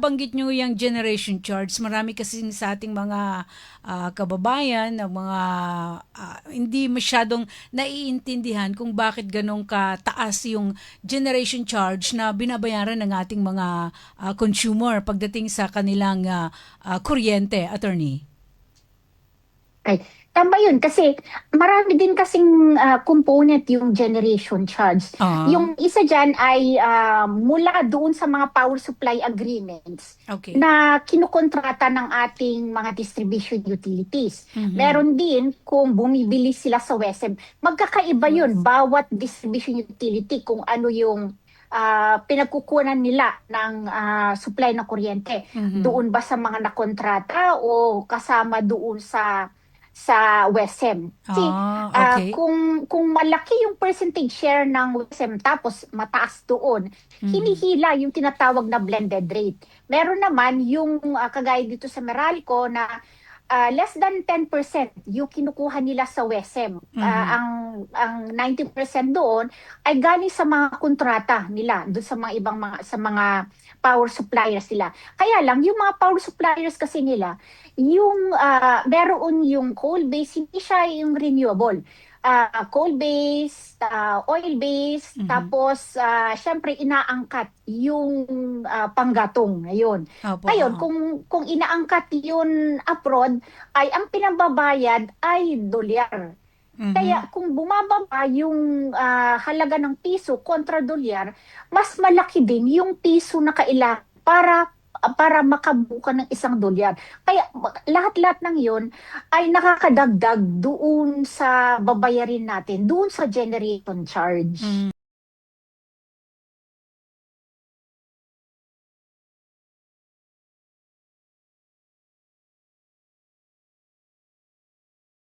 nabanggit nyo yung generation charge, marami kasi sa ating mga kababayan na mga hindi masyadong naiintindihan kung bakit ganong kataas yung generation charge na binabayaran ng ating mga consumer pagdating sa kanilang kuryente, attorney. Ay, tama yun kasi marami din kasing component yung generation charge. Ah, Yung isa dyan ay mula doon sa mga power supply agreements okay. na kinukontrata ng ating mga distribution utilities. Mhm. Meron din kung bumibili sila sa WESM, magkakaiba yun Yes. bawat distribution utility kung ano yung pinagkukunan nila ng supply ng kuryente. Mhm. Doon ba sa mga nakontrata o kasama doon sa WESM. Kasi Okay. kung malaki yung percentage share ng WESM tapos mataas doon, Mhm. hinihila yung tinatawag na blended rate. Meron naman yung kagaya dito sa Meralco na less than 10% yung kinukuha nila sa WESM. Mhm. Ang 90% doon ay galing sa mga kontrata nila, doon sa mga ibang sa mga power suppliers nila. Kaya lang yung mga power suppliers kasi nila, yung meron yung coal-based, hindi siya yung renewable. Coal-based, oil-based, Mhm. tapos syempre inaangkat yung panggatong. Ayun. Opo, Ngayon, oo. kung inaangkat yun abroad, ay ang pinababayad ay dolyar. Mhm. Kaya kung bumababa yung halaga ng piso kontra dolyar, mas malaki din yung piso na kailangan para makabuka ng isang dolyar. Kaya lahat-lahat ng yun ay nakakadagdag doon sa babayarin natin, doon sa generation charge.